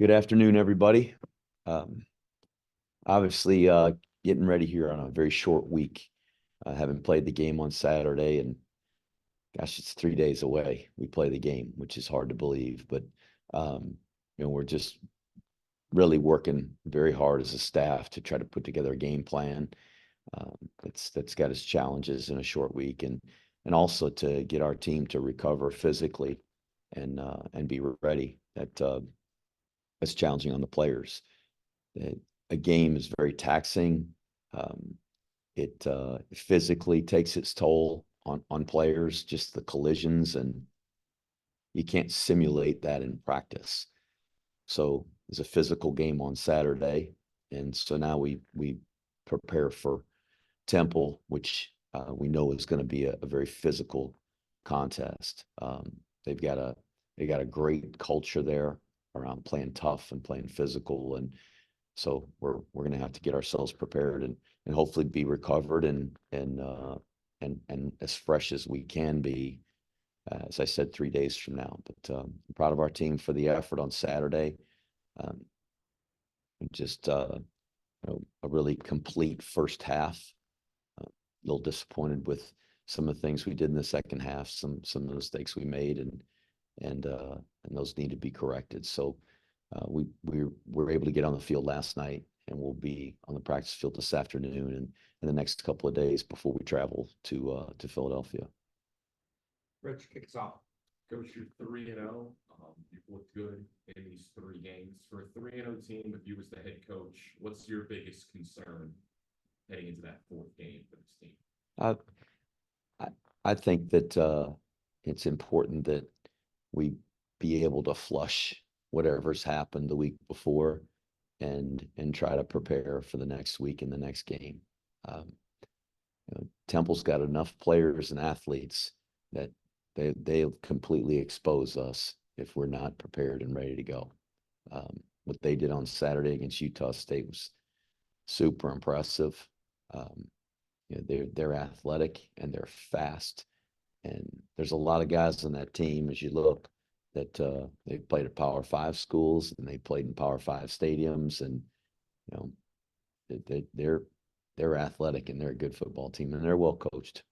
Good afternoon, everybody. Um, Obviously, getting ready here on a very short week. Having played the game on Saturday, and gosh, it's 3 days away. We play the game, which is hard to believe, but um, we're just really working very hard as a staff to try to put together a game plan. That's got its challenges in a short week, and also to get our team to recover physically and be ready. That's challenging on the players. A game is very taxing. Um, it physically takes its toll on players, just the collisions, and you can't simulate that in practice. So there's a physical game on Saturday, and so now we prepare for Temple, which we know is going to be a very physical contest. They've got a great culture there around playing tough and playing physical, and so we're going to have to get ourselves prepared and hopefully be recovered and as fresh as we can be, as I said, 3 days from now. But I'm proud of our team for the effort on Saturday. Um, just a really complete first half. A little disappointed with some of the things we did in the second half, some of the mistakes we made, and those need to be corrected. So we were able to get on the field last night, and we'll be on the practice field this afternoon and in the next couple of days before we travel to Philadelphia. Rich, kick us off. Coach, you're 3-0. You've looked good in these 3 games. For a 3-0 team, if you was the head coach, what's your biggest concern heading into that fourth game for this team? I think that it's important that we be able to flush whatever's happened the week before and try to prepare for the next week and the next game. Temple's got enough players and athletes that they'll completely expose us if we're not prepared and ready to go. What they did on Saturday against Utah State was super impressive. They're athletic and they're fast, and there's a lot of guys on that team as you look that they've played at Power 5 schools and they played in Power 5 stadiums, and they're athletic and they're a good football team and they're well coached.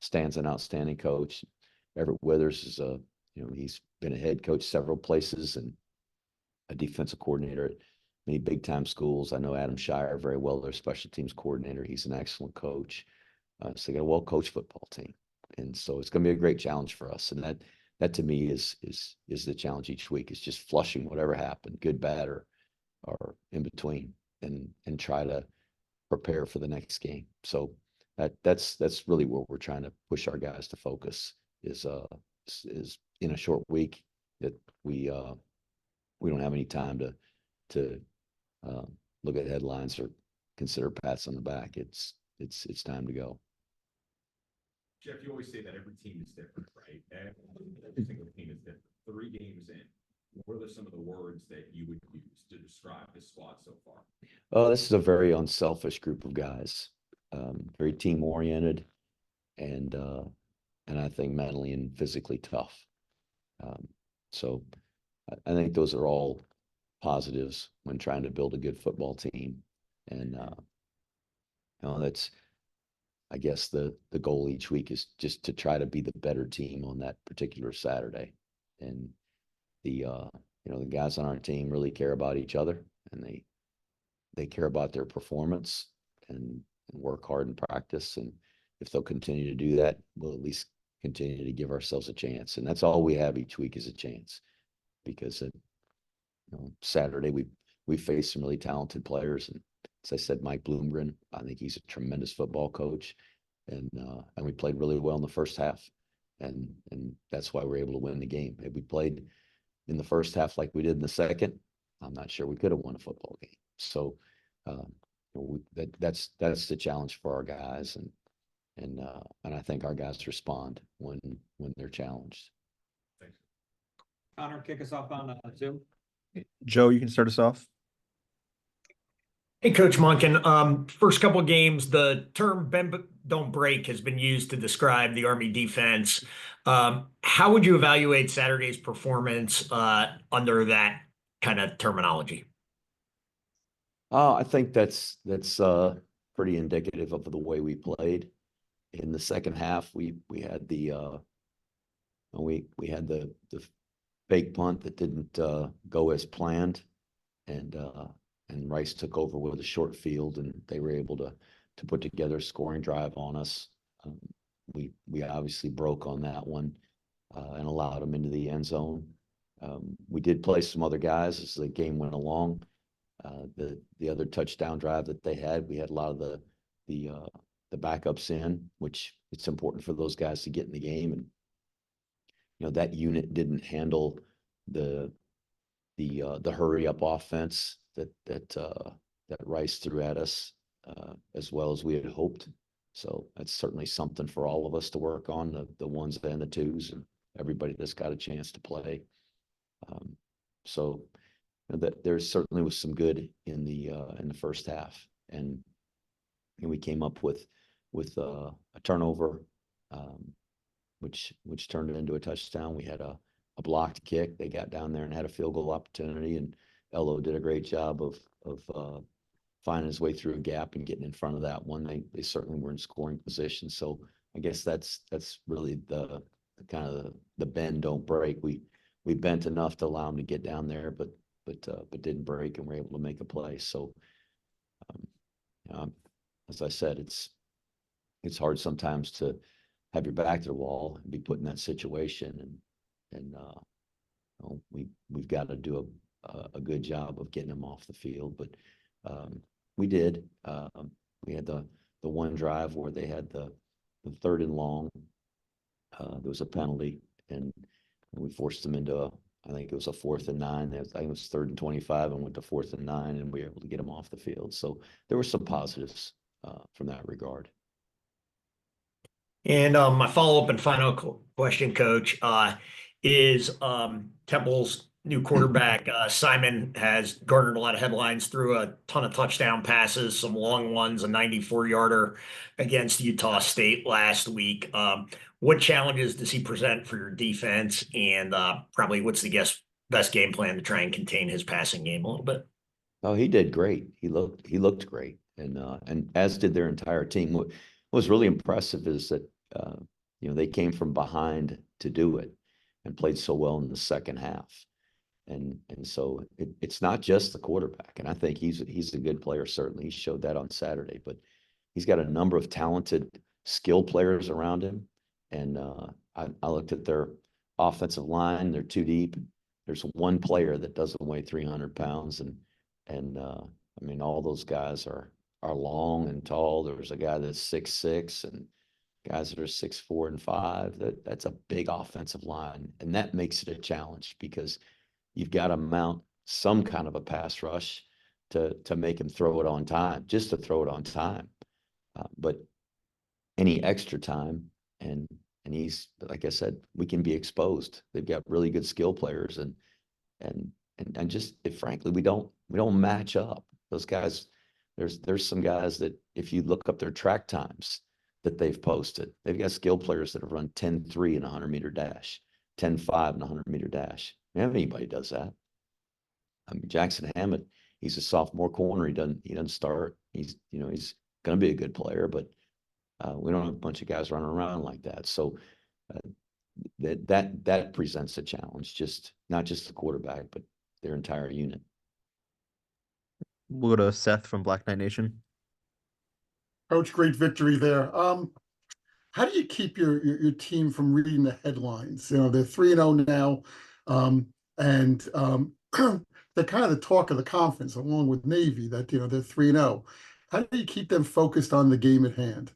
Stan's an outstanding coach. Everett Withers is he's been a head coach several places and a defensive coordinator at many big time schools. I know Adam Shire very well, their special teams coordinator. He's an excellent coach. So they got a well coached football team, and so it's going to be a great challenge for us. And that to me is the challenge each week, is just flushing whatever happened, good, bad, or in between, and try to prepare for the next game. So that's really where we're trying to push our guys to focus is in a short week that we don't have any time to look at headlines or consider pats on the back. It's time to go. Jeff, you always say that every team is different, right? Every single team is different. 3 games in, what are some of the words that you would use to describe this squad so far? Oh, this is a very unselfish group of guys, very team oriented, and I think mentally and physically tough. So I think those are all positives when trying to build a good football team, and that's, I guess, the goal each week is just to try to be the better team on that particular Saturday. And the guys on our team really care about each other, and they care about their performance and work hard in practice. And if they'll continue to do that, we'll at least continue to give ourselves a chance. And that's all we have each week, is a chance, because Saturday we faced some really talented players, and as I said, Mike Bloomgren, I think he's a tremendous football coach, and we played really well in the first half, and that's why we're able to win the game. If we played in the first half like we did in the second, I'm not sure we could have won a football game. So that's the challenge for our guys, and I think our guys respond when they're challenged. Thanks. Connor, kick us off on Zoom. Joe, you can start us off. Hey, Coach Monken. First couple of games, the term "bend don't break" has been used to describe the Army defense. How would you evaluate Saturday's performance under that kind of terminology? I think that's pretty indicative of the way we played. In the second half, we had we had the fake punt that didn't go as planned, and Rice took over with a short field, and they were able to put together a scoring drive on us. We obviously broke on that one and allowed them into the end zone. We did play some other guys as the game went along. The other touchdown drive that they had, we had a lot of the backups in, which it's important for those guys to get in the game. And that unit didn't handle the hurry up offense that Rice threw at us as well as we had hoped. So that's certainly something for all of us to work on, the ones and the twos, and everybody that's got a chance to play. So that there certainly was some good in the first half, and we came up with a turnover, which turned it into a touchdown. We had a blocked kick. They got down there and had a field goal opportunity, and Elo did a great job of finding his way through a gap and getting in front of that one. They certainly were in scoring position. So I guess that's really the kind of the bend don't break. We bent enough to allow them to get down there, but didn't break, and were able to make a play. So as I said, it's hard sometimes to have your back to the wall and be put in that situation, and we've got to do a good job of getting them off the field. But we did. We had the one drive where they had the third and long. There was a penalty, and we forced them into I think it was a 4th and 9. I think it was 3rd and 25, and went to 4th and 9, and we were able to get them off the field. So there were some positives from that regard. And my follow-up and final question, Coach, is Temple's new quarterback, Simon, has garnered a lot of headlines through a ton of touchdown passes, some long ones, a 94-yarder against Utah State last week. What challenges does he present for your defense? And probably what's the best game plan to try and contain his passing game a little bit? Oh, he did great. He looked great, and as did their entire team. What was really impressive is that they came from behind to do it, and played so well in the second half. And so it's not just the quarterback, and I think he's a good player. Certainly, he showed that on Saturday. But he's got a number of talented, skilled players around him. And I looked at their offensive line; they're too deep. There's one player that doesn't weigh 300 pounds, and I mean, all those guys are long and tall. There's a guy that's 6'6", and guys that are 6'4" and 5. That's a big offensive line, and that makes it a challenge because you've got to mount some kind of a pass rush to make him throw it on time, just to throw it on time. But any extra time, and he's, like I said, we can be exposed. They've got really good skill players, and just frankly, we don't match up. Those guys, there's some guys that if you look up their track times that they've posted, they've got skill players that have run 10.3 in a 100-meter dash, 10.5 in a 100-meter dash. I mean, if anybody does that. I mean, Jackson Hammett, he's a sophomore corner. He doesn't start. He's going to be a good player, but we don't have a bunch of guys running around like that. So that presents a challenge, not just the quarterback, but their entire unit. We'll go to Seth from Black Knight Nation. Coach, great victory there. How do you keep your team from reading the headlines? They're 3-0 now, and they're kind of the talk of the conference, along with Navy. That they're 3-0. How do you keep them focused on the game at hand?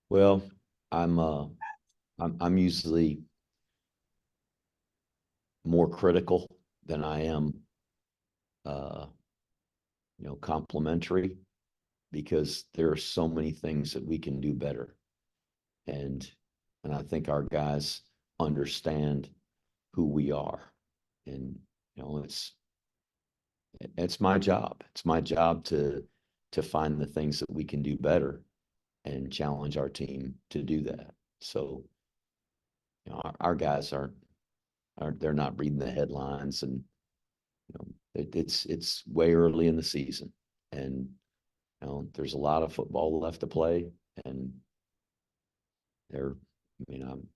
Well, I'm usually more critical than I am, complimentary, because there are so many things that we can do better. And I think our guys understand who we are. And, it's my job. It's my job to find the things that we can do better and challenge our team to do that. So, our guys they're not reading the headlines, and It's way early in the season, and there's a lot of football left to play, and they're, I mean,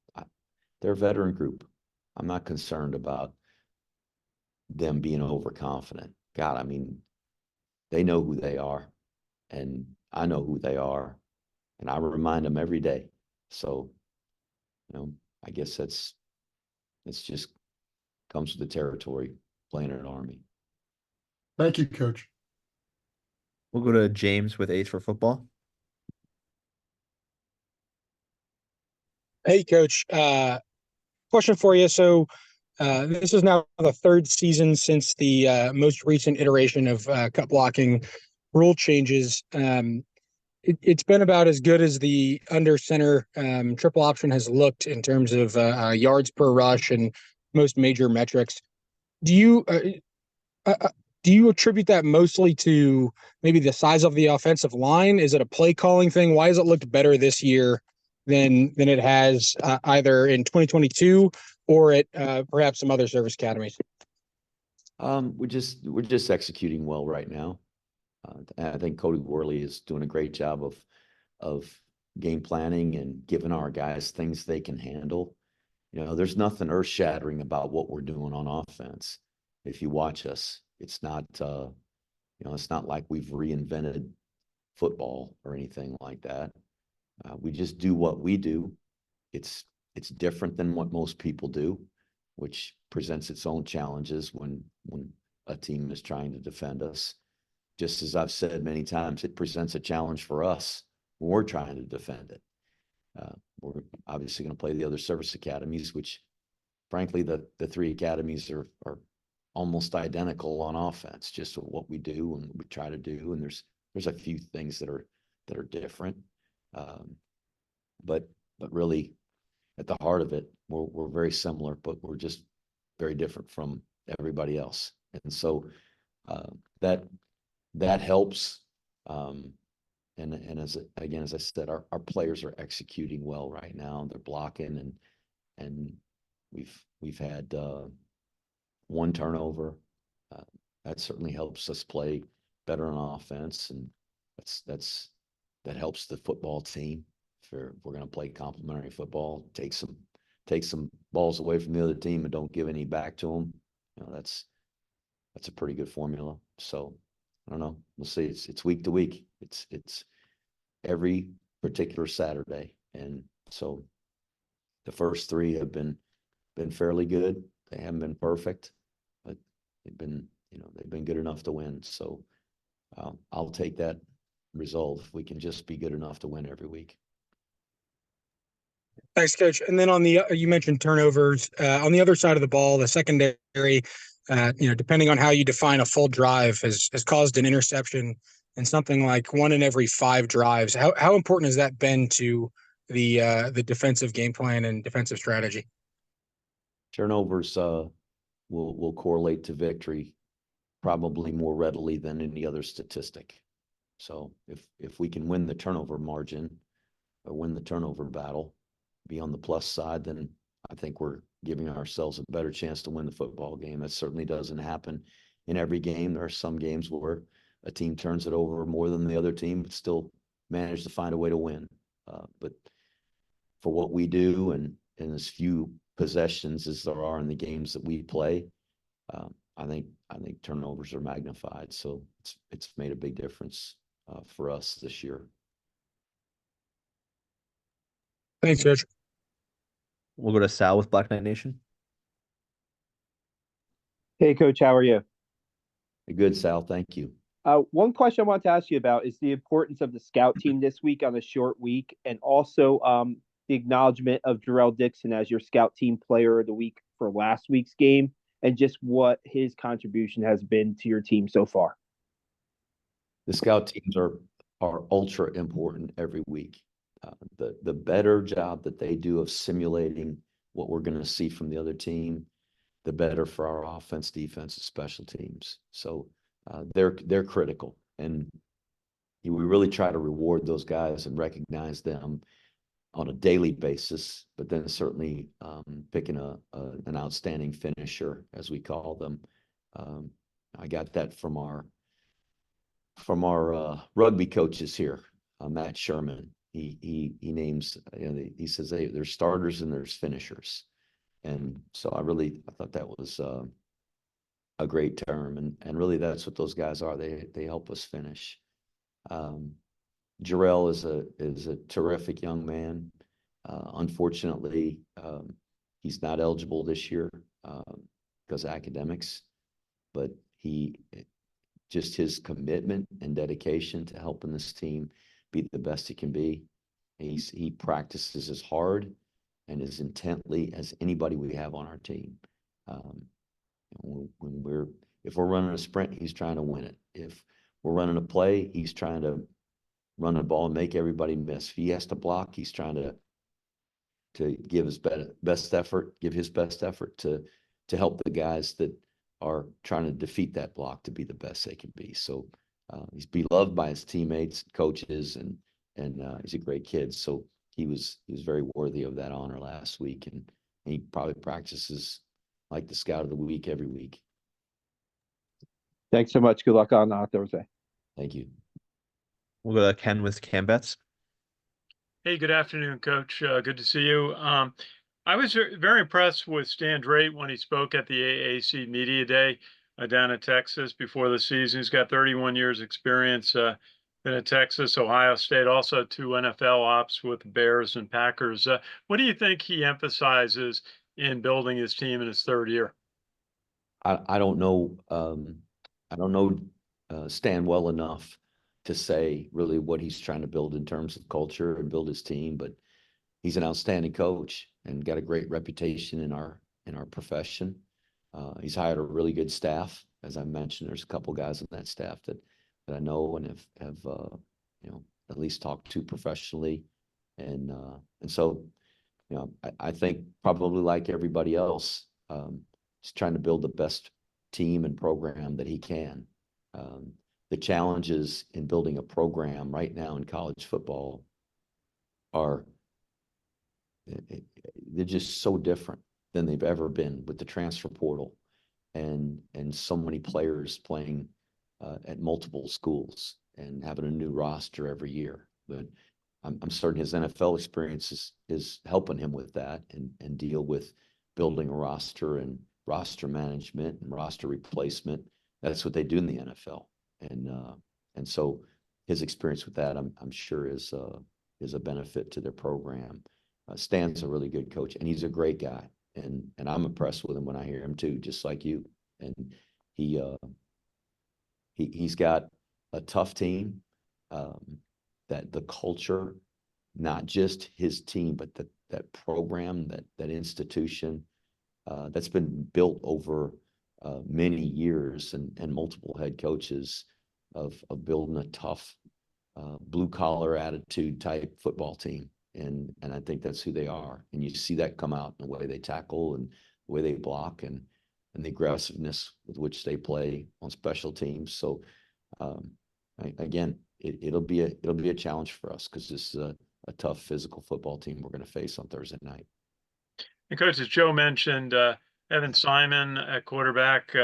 they're a veteran group. I'm not concerned about them being overconfident. God, I mean, they know who they are, and I know who they are, and I remind them every day. So, I guess it's just comes with the territory playing at Army. Thank you, Coach. We'll go to James with Ace for football. Hey, Coach. Question for you. So, this is now the third season since the most recent iteration of cut blocking rule changes. It's been about as good as the under center triple option has looked in terms of yards per rush and most major metrics. Do you do you attribute that mostly to maybe the size of the offensive line? Is it a play calling thing? Why has it looked better this year than it has either in 2022 or at perhaps some other service academies? We're just executing well right now. I think Cody Worley is doing a great job of game planning and giving our guys things they can handle. There's nothing earth shattering about what we're doing on offense. If you watch us, it's not it's not like we've reinvented football or anything like that. We just do what we do. It's different than what most people do, which presents its own challenges when a team is trying to defend us. Just as I've said many times, it presents a challenge for us when we're trying to defend it. We're obviously going to play the other service academies, which frankly, the three academies are almost identical on offense, just what we do and we try to do. And there's a few things that are different. But really at the heart of it, we're very similar, but we're just very different from everybody else. And so that helps. And as I said, our players are executing well right now. They're blocking and we've had one turnover. That certainly helps us play better on offense, and that helps the football team. If we're going to play complementary football, take some balls away from the other team and don't give any back to them. That's a pretty good formula. So I don't know. We'll see. It's week to week. It's every particular Saturday, and so the first three have been fairly good. They haven't been perfect, but they've been good enough to win. So I'll take that result if we can just be good enough to win every week. Thanks, Coach. And then you mentioned turnovers on the other side of the ball, the secondary. Depending on how you define a full drive, has caused an interception in something like 1 in every 5 drives. How important has that been to the defensive game plan and defensive strategy? Turnovers will correlate to victory probably more readily than any other statistic. So if we can win the turnover margin or win the turnover battle, be on the plus side, then I think we're giving ourselves a better chance to win the football game. That certainly doesn't happen in every game. There are some games where a team turns it over more than the other team, but still manage to find a way to win. But for what we do and in as few possessions as there are in the games that we play, I think turnovers are magnified. So it's made a big difference for us this year. Thanks, Coach. We'll go to Sal with Black Knight Nation. Hey, Coach, how are you? Good, Sal. Thank you. One question I want to ask you about is the importance of the scout team this week on a short week, and also the acknowledgement of Jerel Dixon as your scout team player of the week for last week's game, and just what his contribution has been to your team so far. The scout teams are ultra important every week. The better job that they do of simulating what we're going to see from the other team, the better for our offense, defense, and special teams. So they're critical, and we really try to reward those guys and recognize them on a daily basis. But then certainly picking an outstanding finisher, as we call them, I got that from our rugby coaches here, Matt Sherman. He names, he says there's starters and there's finishers. And so I thought that was a great term, and really that's what those guys are. They help us finish. Jerel is a terrific young man. Unfortunately, he's not eligible this year because of academics, but just his commitment and dedication to helping this team be the best it can be. He practices as hard and as intently as anybody we have on our team. If we're running a sprint, he's trying to win it. If we're running a play, he's trying to run the ball and make everybody miss. If he has to block, he's trying to give his best effort to help the guys that are trying to defeat that block to be the best they can be. So he's beloved by his teammates, coaches, and he's a great kid. So he was very worthy of that honor last week, and he probably practices like the scout of the week every week. Thanks so much. Good luck on Thursday. Thank you. We'll go to Ken with Cambets. Hey, good afternoon, Coach. Good to see you. I was very impressed with Stan Drayton when he spoke at the AAC Media Day down in Texas before the season. He's got 31 years experience been at Texas, Ohio State, also 2 NFL ops with the Bears and Packers. What do you think he emphasizes in building his team in his third year? I don't know. I don't know Stan well enough to say really what he's trying to build in terms of culture and build his team, but he's an outstanding coach and got a great reputation in our profession. He's hired a really good staff. As I mentioned, there's a couple guys on that staff that I know and have at least talked to professionally, and so I think probably like everybody else, he's trying to build the best team and program that he can. The challenges in building a program right now in college football they're just so different than they've ever been with the transfer portal and so many players playing at multiple schools and having a new roster every year. But I'm certain his NFL experience is helping him with that and deal with building a roster and roster management and roster replacement. That's what they do in the NFL. And so his experience with that, I'm sure is a benefit to their program. Stan's a really good coach, and he's a great guy, and I'm impressed with him when I hear him too, just like you. And he's got a tough team, that the culture, not just his team, but that program, that institution, that's been built over many years and multiple head coaches of building a tough blue collar attitude type football team. And I think that's who they are. And you see that come out in the way they tackle and the way they block and the aggressiveness with which they play on special teams. So again, it'll be a challenge for us because this is a tough physical football team we're going to face on Thursday night. And Coach, as Joe mentioned, Evan Simon at quarterback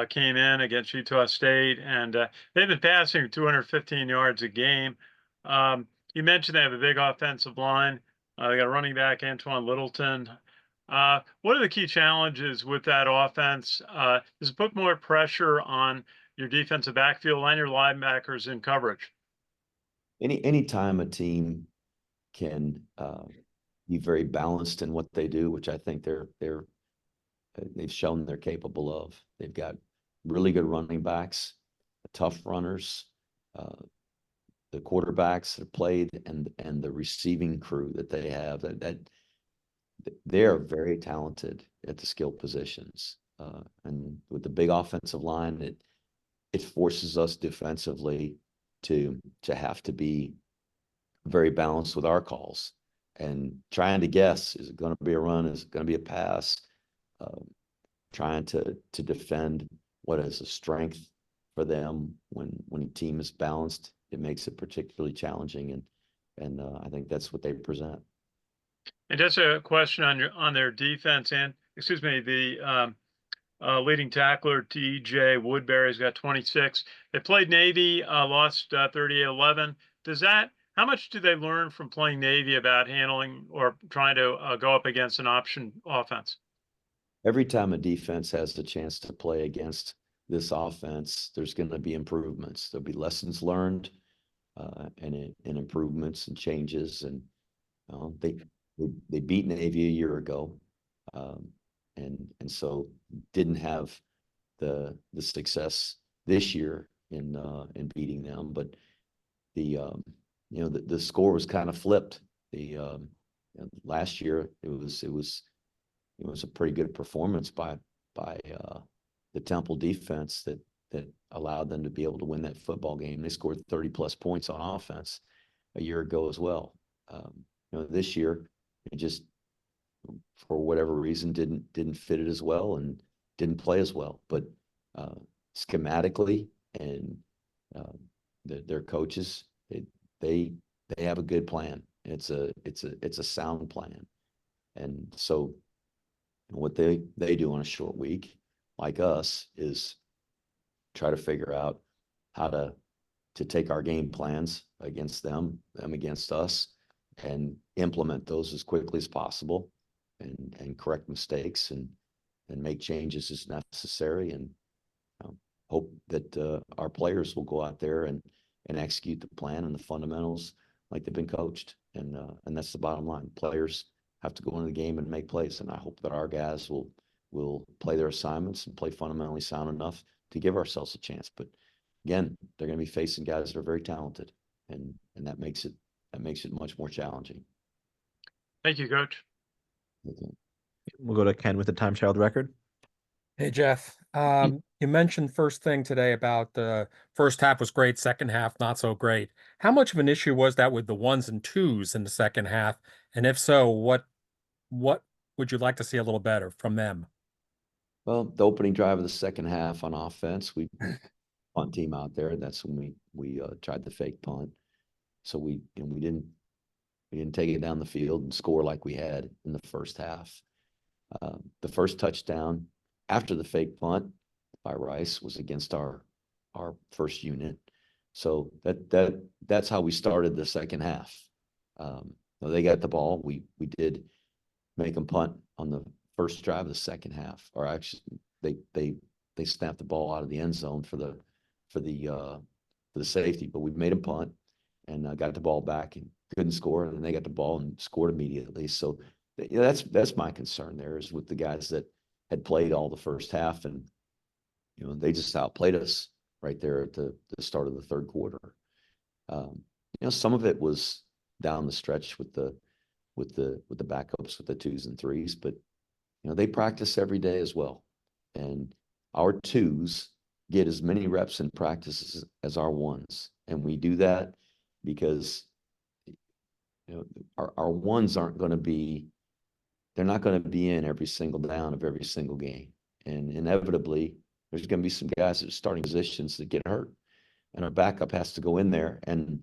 came in against Utah State, and they've been passing 215 yards a game. You mentioned they have a big offensive line. They got a running back, Antoine Littleton. What are the key challenges with that offense? Does it put more pressure on your defensive backfield and your linebackers in coverage? Any time a team can be very balanced in what they do, which I think they've shown they're capable of. They've got really good running backs, tough runners, the quarterbacks that played, and the receiving crew that they have. That they are very talented at the skill positions, and with the big offensive line, it forces us defensively to have to be very balanced with our calls and trying to guess, is it going to be a run, is it going to be a pass, trying to defend what is a strength for them when a team is balanced. It makes it particularly challenging, and I think that's what they present. And just a question on their defense and the leading tackler TJ Woodbury's got 26. They played Navy, lost 38-11. How much do they learn from playing Navy about handling or trying to go up against an option offense? Every time a defense has the chance to play against this offense, there's going to be improvements. There'll be lessons learned, and improvements and changes. And they beat Navy a year ago, and so didn't have the success this year in beating them. But the score was kind of flipped. Last year it was a pretty good performance by the Temple defense that allowed them to be able to win that football game. They scored 30+ points on offense a year ago as well. This year it just, for whatever reason, didn't fit it as well and didn't play as well. But schematically and their coaches, they have a good plan. It's a sound plan. And so what they do on a short week, like us, is try to figure out how to take our game plans against them against us, and implement those as quickly as possible, and correct mistakes and make changes as necessary, and hope that our players will go out there and execute the plan and the fundamentals like they've been coached. And that's the bottom line. Players have to go into the game and make plays. And I hope that our guys will play their assignments and play fundamentally sound enough to give ourselves a chance. But again, they're going to be facing guys that are very talented, and that makes it much more challenging. Thank you, Coach. Okay. We'll go to Ken with the time child record. Hey, Jeff. You mentioned first thing today about the first half was great, second half not so great. How much of an issue was that with the ones and twos in the second half? And if so, what would you like to see a little better from them? Well, the opening drive of the second half on offense, we punt team out there. That's when we tried the fake punt. So we didn't take it down the field and score like we had in the first half. The first touchdown after the fake punt by Rice was against our first unit. So that's how we started the second half. They got the ball. We did make them punt on the first drive of the second half, or actually they snapped the ball out of the end zone for the safety, but we made them punt and got the ball back and couldn't score, and then they got the ball and scored immediately. So that's my concern there, is with the guys that had played all the first half, and they just outplayed us right there at the start of the third quarter. Some of it was down the stretch with the backups, with the twos and threes, but they practice every day as well, and our twos get as many reps in practice as our ones, and we do that because our ones they're not going to be in every single down of every single game. And inevitably, there's going to be some guys at starting positions that get hurt, and our backup has to go in there, and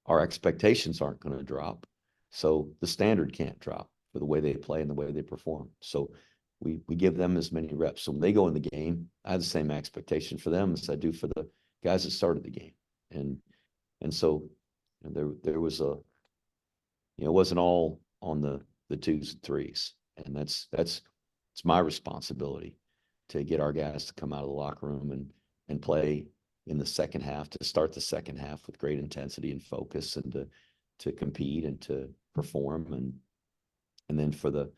our expectations aren't going to drop. So the standard can't drop for the way they play and the way they perform. So we give them as many reps. So when they go in the game, I have the same expectation for them as I do for the guys that started the game. And so there was it wasn't all on the twos and threes. And it's my responsibility to get our guys to come out of the locker room and play in the second half, to start the second half with great intensity and focus, and to compete and to perform, and then for the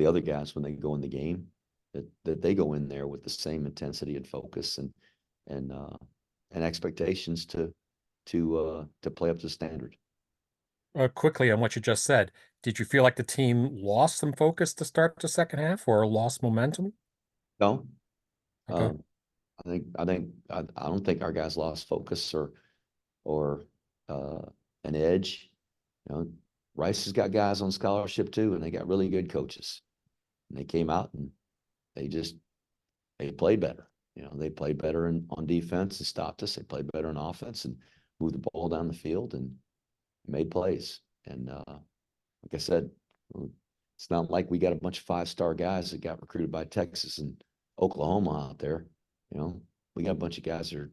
other guys, when they go in the game, that they go in there with the same intensity and focus and expectations to play up to standard. Quickly on what you just said, did you feel like the team lost some focus to start the second half, or lost momentum? No. Okay. I don't think our guys lost focus or an edge. Rice has got guys on scholarship too, and they got really good coaches. And they came out and they played better. They played better on defense and stopped us. They played better on offense and moved the ball down the field and made plays. And like I said, it's not like we got a bunch of 5-star guys that got recruited by Texas and Oklahoma out there. We got a bunch of guys that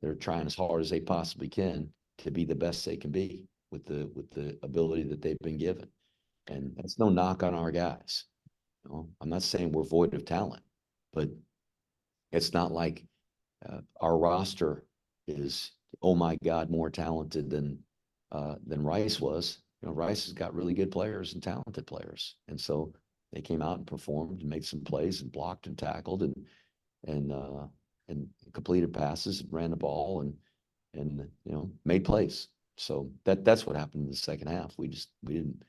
are trying as hard as they possibly can to be the best they can be with the ability that they've been given. And that's no knock on our guys. I'm not saying we're void of talent, but it's not like our roster is, oh my God, more talented than Rice was. Rice has got really good players and talented players, and so they came out and performed and made some plays and blocked and tackled and completed passes and ran the ball and made plays. So that's what happened in the second half. We didn't.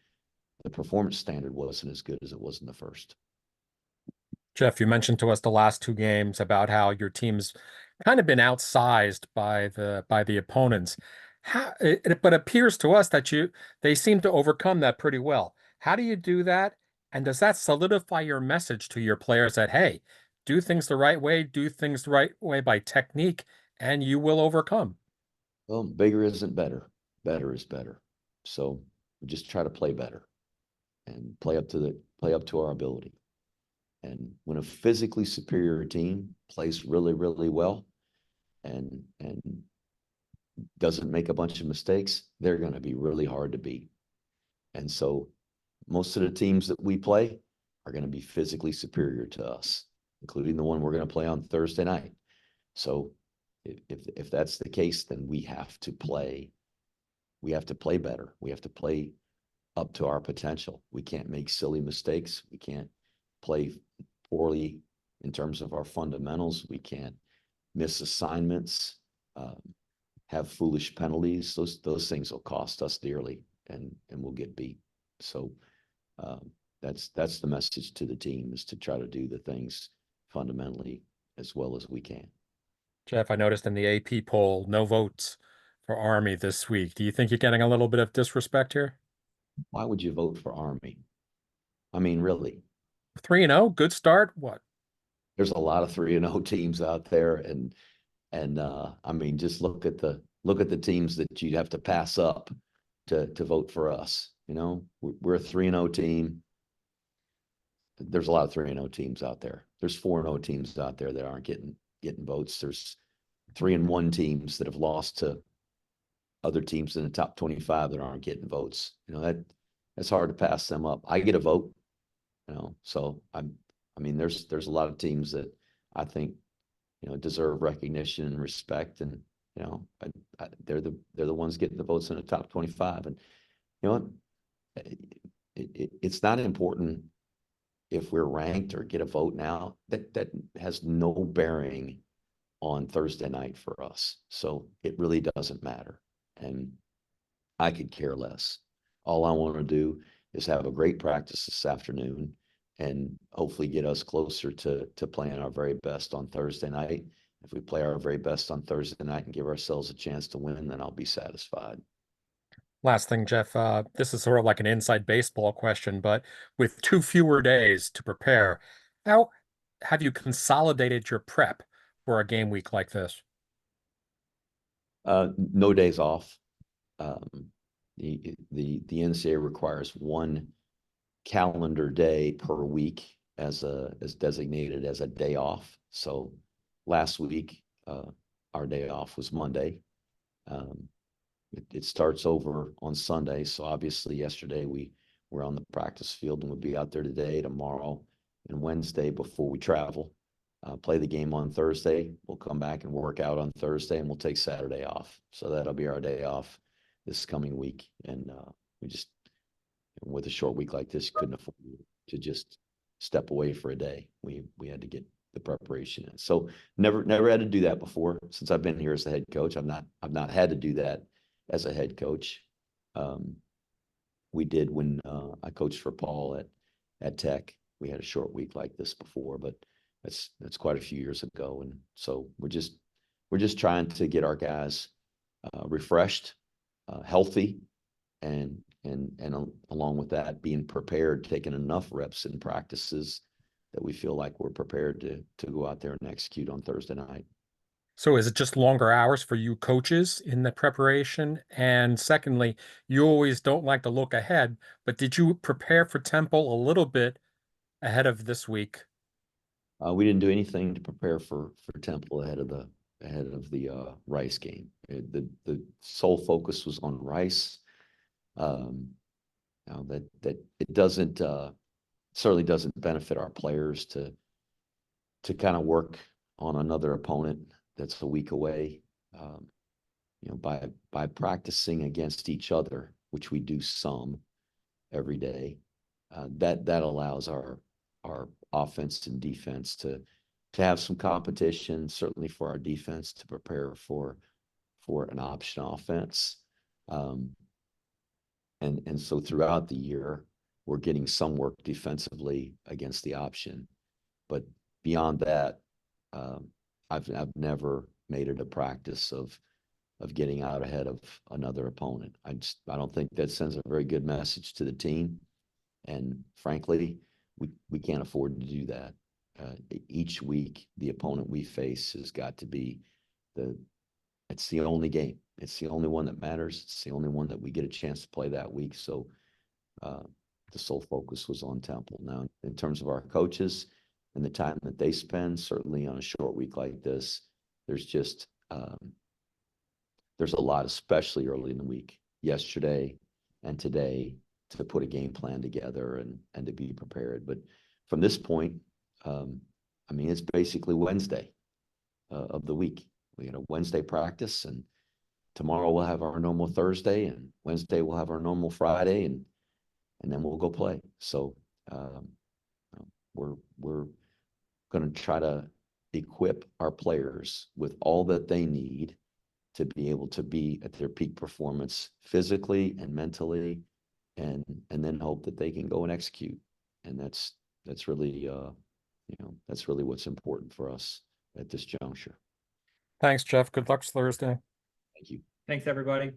The performance standard wasn't as good as it was in the first. Jeff, you mentioned to us the last two games about how your team's kind of been outsized by the opponents. But it appears to us that they seem to overcome that pretty well. How do you do that? And does that solidify your message to your players that, hey, do things the right way, do things the right way by technique, and you will overcome? Well, bigger isn't better. Better is better. So we just try to play better and play up to our ability. And when a physically superior team plays really, really well and doesn't make a bunch of mistakes, they're going to be really hard to beat. And so most of the teams that we play are going to be physically superior to us, including the one we're going to play on Thursday night. So if that's the case, then we have to play better. We have to play up to our potential. We can't make silly mistakes. We can't play poorly in terms of our fundamentals. We can't miss assignments, have foolish penalties. Those things will cost us dearly, and we'll get beat. So that's the message to the team, is to try to do the things fundamentally as well as we can. Jeff, I noticed in the AP poll, no votes for Army this week. Do you think you're getting a little bit of disrespect here? Why would you vote for Army? I mean, really? 3-0, good start. What? There's a lot of 3-0 teams out there, and I mean, just look at the teams that you'd have to pass up to vote for us. We're a 3-0 team. There's a lot of 3-0 teams out there. There's 4-0 teams out there that aren't getting votes. There's 3-1 teams that have lost to other teams in the top 25 that aren't getting votes. That's hard to pass them up. I get a vote, so I mean, there's a lot of teams that I think, deserve recognition and respect, and they're the ones getting the votes in the top 25. And you know what? It's not important if we're ranked or get a vote now. That has no bearing on Thursday night for us. So it really doesn't matter. And I could care less. All I want to do is have a great practice this afternoon and hopefully get us closer to playing our very best on Thursday night. If we play our very best on Thursday night and give ourselves a chance to win, then I'll be satisfied. Last thing, Jeff, this is sort of like an inside baseball question, but with 2 fewer days to prepare, how have you consolidated your prep for a game week like this? No days off. The NCAA requires one calendar day per week as designated as a day off. So last week, our day off was Monday. It starts over on Sunday. So obviously yesterday we were on the practice field, and we'll be out there today, tomorrow, and Wednesday before we travel. Play the game on Thursday. We'll come back and work out on Thursday, and we'll take Saturday off. So that'll be our day off this coming week. And we just, with a short week like this, couldn't afford to just step away for a day. We had to get the preparation in. So never had to do that before since I've been here as the head coach. I've not had to do that as a head coach. We did when I coached for Paul at Tech. We had a short week like this before, but that's quite a few years ago. And so we're just trying to get our guys refreshed, healthy, and along with that, being prepared, taking enough reps in practices that we feel like we're prepared to go out there and execute on Thursday night. So is it just longer hours for you coaches in the preparation? And secondly, you always don't like to look ahead, but did you prepare for Temple a little bit ahead of this week? We didn't do anything to prepare for Temple ahead of the Rice game. The sole focus was on Rice. Now that it doesn't certainly doesn't benefit our players to kind of work on another opponent that's a week away. By practicing against each other, which we do some every day, that allows our offense and defense to have some competition, certainly for our defense to prepare for an option offense. And so throughout the year, we're getting some work defensively against the option. But beyond that, I've never made it a practice of getting out ahead of another opponent. I don't think that sends a very good message to the team. And frankly, we can't afford to do that. Each week, the opponent we face has got to be it's the only game. It's the only one that matters. It's the only one that we get a chance to play that week. So the sole focus was on Temple. Now, in terms of our coaches and the time that they spend, certainly on a short week like this, there's just there's a lot, especially early in the week, yesterday and today, to put a game plan together and to be prepared. But from this point, I mean, it's basically Wednesday of the week. We had a Wednesday practice, and tomorrow we'll have our normal Thursday, and Wednesday we'll have our normal Friday, and then we'll go play. So we're going to try to equip our players with all that they need to be able to be at their peak performance physically and mentally, and then hope that they can go and execute. And that's really that's really what's important for us at this juncture. Thanks, Jeff. Good luck Thursday. Thank you. Thanks, everybody.